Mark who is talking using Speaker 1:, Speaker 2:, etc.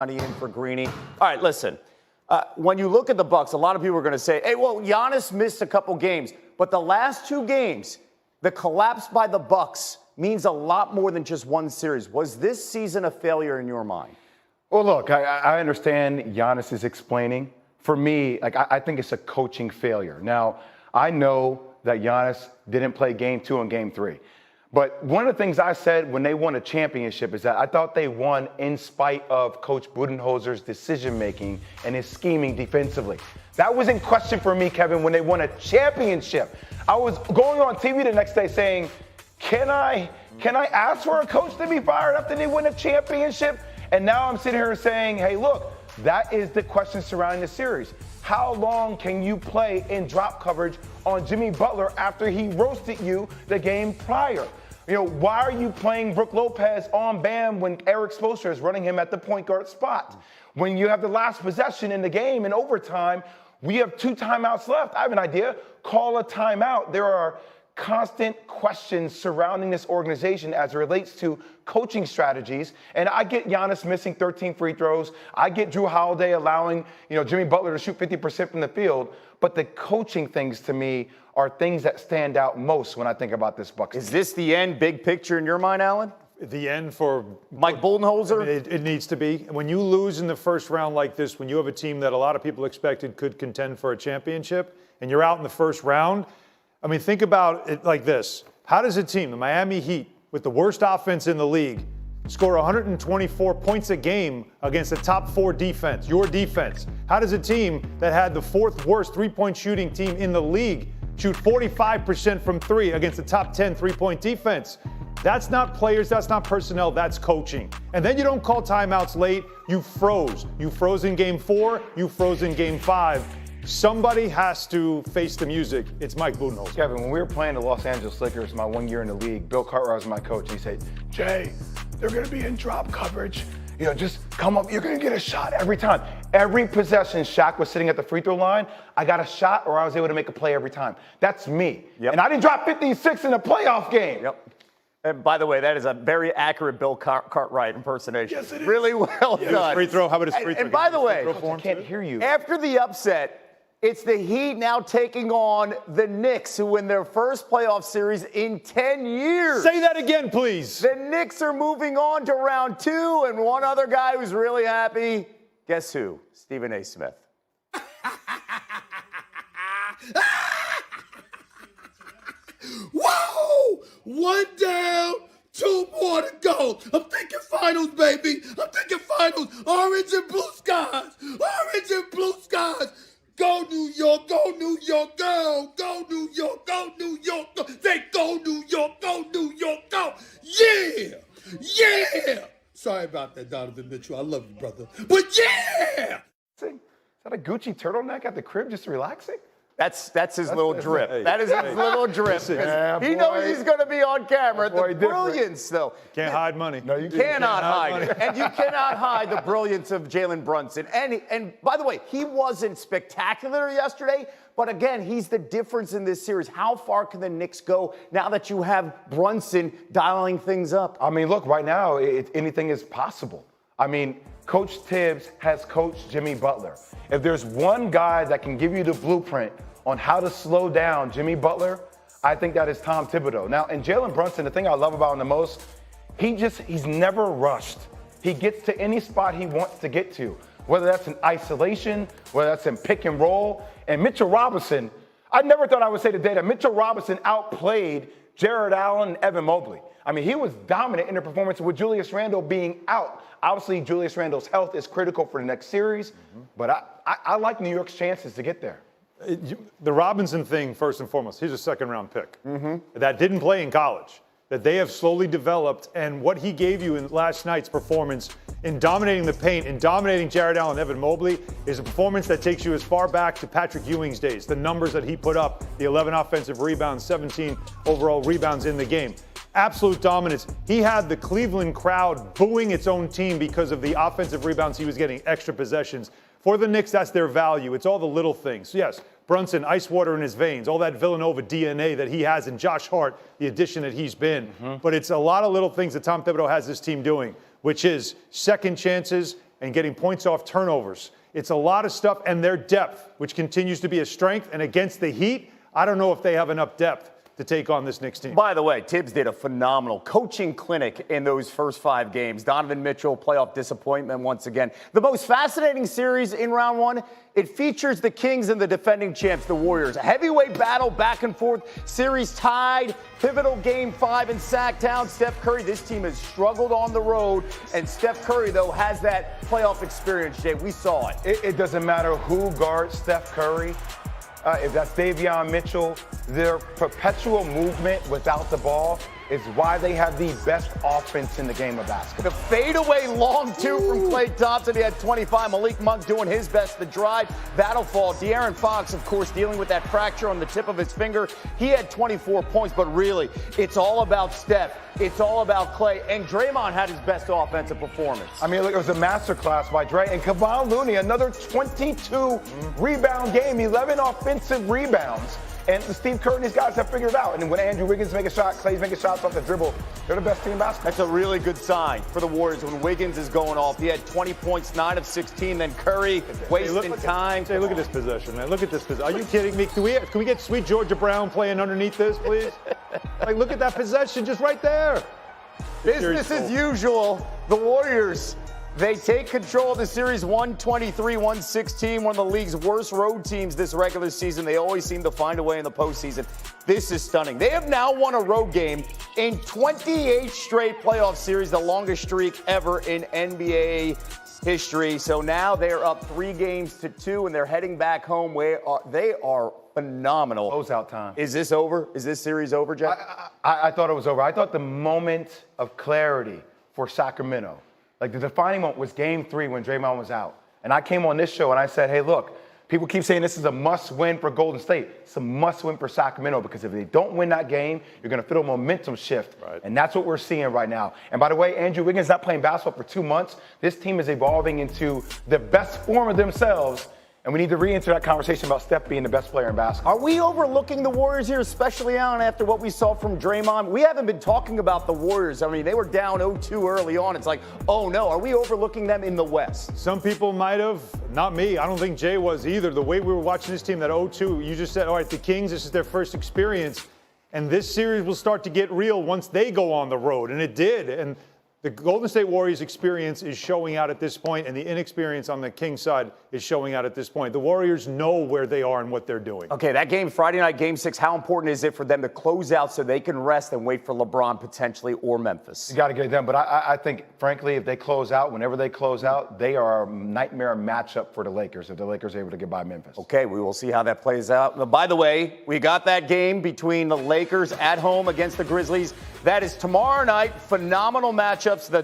Speaker 1: Money in for Greeny. All right, listen. When you look at the Bucks, a lot of people are going to say, hey, well, Giannis missed a couple games. But the last 2 games, the collapse by the Bucks means a lot more than just one series. Was this season a failure in your mind?
Speaker 2: Well, look, I understand Giannis is explaining. For me, I think it's a coaching failure. Now, I know that Giannis didn't play Game 2 and Game 3. But one of the things I said when they won a championship is that I thought they won in spite of Coach Budenholzer's decision-making and his scheming defensively. That was in question for me, Kevin, when they won a championship. I was going on TV the next day saying, can I ask for a coach to be fired after they win a championship? And now I'm sitting here saying, hey, look, that is the question surrounding the series. How long can you play in drop coverage on Jimmy Butler after he roasted you the game prior? You know, why are you playing Brook Lopez on Bam when Eric Spoelstra is running him at the point guard spot? When you have the last possession in the game in overtime, we have 2 timeouts left. I have an idea. Call a timeout. There are constant questions surrounding this organization as it relates to coaching strategies. And I get Giannis missing 13 free throws. I get Drew Holiday allowing, Jimmy Butler to shoot 50% from the field. But the coaching things to me are things that stand out most when I think about this Bucks team.
Speaker 1: Is this the end, big picture in your mind, Alan?
Speaker 3: The end for
Speaker 1: Mike Budenholzer?
Speaker 3: I mean, it needs to be. When you lose in the first round like this, when you have a team that a lot of people expected could contend for a championship, and you're out in the first round, I mean, think about it like this. How does a team, the Miami Heat, with the worst offense in the league, score 124 points a game against a top 4 defense, your defense? How does a team that had the 4th worst three-point shooting team in the league shoot 45% from 3 against the top 10 three-point defense? That's not players, that's not personnel, that's coaching. And then you don't call timeouts late, you froze. You froze in Game 4, you froze in Game 5. Somebody has to face the music. It's Mike Budenholzer.
Speaker 2: Kevin, when we were playing the Los Angeles Lakers my 1 year in the league, Bill Cartwright was my coach, and he said, Jay, they're going to be in drop coverage. Just come up. You're going to get a shot every time. Every possession Shaq was sitting at the free throw line, I got a shot or I was able to make a play every time. That's me.
Speaker 1: Yep.
Speaker 2: And I didn't drop 56 in a playoff game.
Speaker 1: Yep. And by the way, that is a very accurate Bill Cartwright impersonation.
Speaker 2: Yes, it is.
Speaker 1: Really well done.
Speaker 3: Free throw, how about his free throw?
Speaker 1: And by the way,
Speaker 2: I can't hear you.
Speaker 1: After the upset, it's the Heat now taking on the Knicks, who win their first playoff series in 10 years.
Speaker 3: Say that again, please.
Speaker 1: The Knicks are moving on to round 2, and one other guy who's really happy, guess who? Stephen A. Smith.
Speaker 4: Whoa! 1 down, 2 more to go. I'm thinking finals, baby. I'm thinking finals. Orange and blue skies. Orange and blue skies. Go New York, go New York, go. Go New York, go New York, go. Say go New York, go New York, go. Yeah! Yeah! Sorry about that, Donovan Mitchell. I love you, brother. But yeah!
Speaker 2: Is that a Gucci turtleneck at the crib just relaxing?
Speaker 1: That's his little drip.
Speaker 3: hey,
Speaker 1: that is his little drip.
Speaker 2: Yeah,
Speaker 1: he knows he's going to be on camera.
Speaker 2: Boy,
Speaker 1: The brilliance, though.
Speaker 3: Can't hide money.
Speaker 2: No, you
Speaker 1: Cannot hide it. And you cannot hide the brilliance of Jalen Brunson. And by the way, he wasn't spectacular yesterday, but again, he's the difference in this series. How far can the Knicks go now that you have Brunson dialing things up?
Speaker 2: I mean, look, right now, anything is possible. I mean, Coach Tibbs has coached Jimmy Butler. If there's one guy that can give you the blueprint on how to slow down Jimmy Butler, I think that is Tom Thibodeau. Now, and Jalen Brunson, the thing I love about him the most, he's never rushed. He gets to any spot he wants to get to, whether that's in isolation, whether that's in pick and roll. And Mitchell Robinson, I never thought I would say today that Mitchell Robinson outplayed Jared Allen and Evan Mobley. I mean, he was dominant in the performance with Julius Randle being out. Obviously, Julius Randle's health is critical for the next series, but I like New York's chances to get there.
Speaker 3: The Robinson thing, first and foremost, he's a second-round pick that didn't play in college, that they have slowly developed, and what he gave you in last night's performance in dominating the paint, in dominating Jared Allen and Evan Mobley, is a performance that takes you as far back to Patrick Ewing's days, the numbers that he put up, the 11 offensive rebounds, 17 overall rebounds in the game. Absolute dominance. He had the Cleveland crowd booing its own team because of the offensive rebounds he was getting, extra possessions. For the Knicks, that's their value. It's all the little things. Yes, Brunson, ice water in his veins, all that Villanova DNA that he has, and Josh Hart, the addition that he's been. But it's a lot of little things that Tom Thibodeau has this team doing, which is second chances and getting points off turnovers. It's a lot of stuff, and their depth, which continues to be a strength. And against the Heat, I don't know if they have enough depth to take on this Knicks team.
Speaker 1: By the way, Tibbs did a phenomenal coaching clinic in those first 5 games. Donovan Mitchell, playoff disappointment once again. The most fascinating series in round 1, it features the Kings and the defending champs, the Warriors. A heavyweight battle, back and forth, series tied, pivotal game 5 in Sacktown. Steph Curry, this team has struggled on the road, and Steph Curry, though, has that playoff experience, Jay. We saw it.
Speaker 2: It doesn't matter who guards Steph Curry. If that's Davion Mitchell, their perpetual movement without the ball is why they have the best offense in the game of basketball.
Speaker 1: The fadeaway long 2 from Klay Thompson. He had 25. Malik Monk doing his best. The drive, that'll fall. De'Aaron Fox, of course, dealing with that fracture on the tip of his finger. He had 24 points, but really, it's all about Steph. It's all about Klay. And Draymond had his best offensive performance.
Speaker 2: I mean, look, it was a masterclass by Dre. And Kevon Looney, another 22 rebound game, 11 offensive rebounds. And Steve Kerr and these guys have figured it out. And when Andrew Wiggins make a shot, Klay's making shots off the dribble, they're the best team in basketball.
Speaker 1: That's a really good sign for the Warriors when Wiggins is going off. He had 20 points, 9 of 16. Then Curry wasting time.
Speaker 3: Hey, look at this possession, man. Look at this possession. Are you kidding me? Can we get sweet Georgia Brown playing underneath this, please? Like, look at that possession just right there.
Speaker 1: Business as usual. The Warriors, they take control of the series 123-116, one of the league's worst road teams this regular season. They always seem to find a way in the postseason. This is stunning. They have now won a road game in 28 straight playoff series, the longest streak ever in NBA history. So now they're up 3-2, and they're heading back home where they are phenomenal.
Speaker 2: Closeout time.
Speaker 1: Is this over? Is this series over, Jeff?
Speaker 2: I thought it was over. I thought the moment of clarity for Sacramento, like the defining moment, was game 3 when Draymond was out. And I came on this show and I said, hey, look, people keep saying this is a must-win for Golden State. It's a must-win for Sacramento because if they don't win that game, you're going to feel a momentum shift.
Speaker 3: Right.
Speaker 2: And that's what we're seeing right now. And by the way, Andrew Wiggins not playing basketball for 2 months. This team is evolving into the best form of themselves. And we need to re-enter that conversation about Steph being the best player in basketball.
Speaker 1: Are we overlooking the Warriors here, especially Allen, after what we saw from Draymond? We haven't been talking about the Warriors. I mean, they were down 0-2 early on. It's like, oh no, are we overlooking them in the West?
Speaker 3: Some people might have, not me. I don't think Jay was either. The way we were watching this team, that 0-2, you just said, all right, the Kings, this is their first experience. And this series will start to get real once they go on the road. And it did. And the Golden State Warriors experience is showing out at this point, and the inexperience on the Kings side is showing out at this point. The Warriors know where they are and what they're doing.
Speaker 1: Okay, that game, Friday night, game 6, how important is it for them to close out so they can rest and wait for LeBron potentially or Memphis?
Speaker 2: You got to get it done. But I think, frankly, if they close out, whenever they close out, they are a nightmare matchup for the Lakers if the Lakers are able to get by Memphis.
Speaker 1: Okay, we will see how that plays out. By the way, we got that game between the Lakers at home against the Grizzlies. That is tomorrow night. Phenomenal matchups. The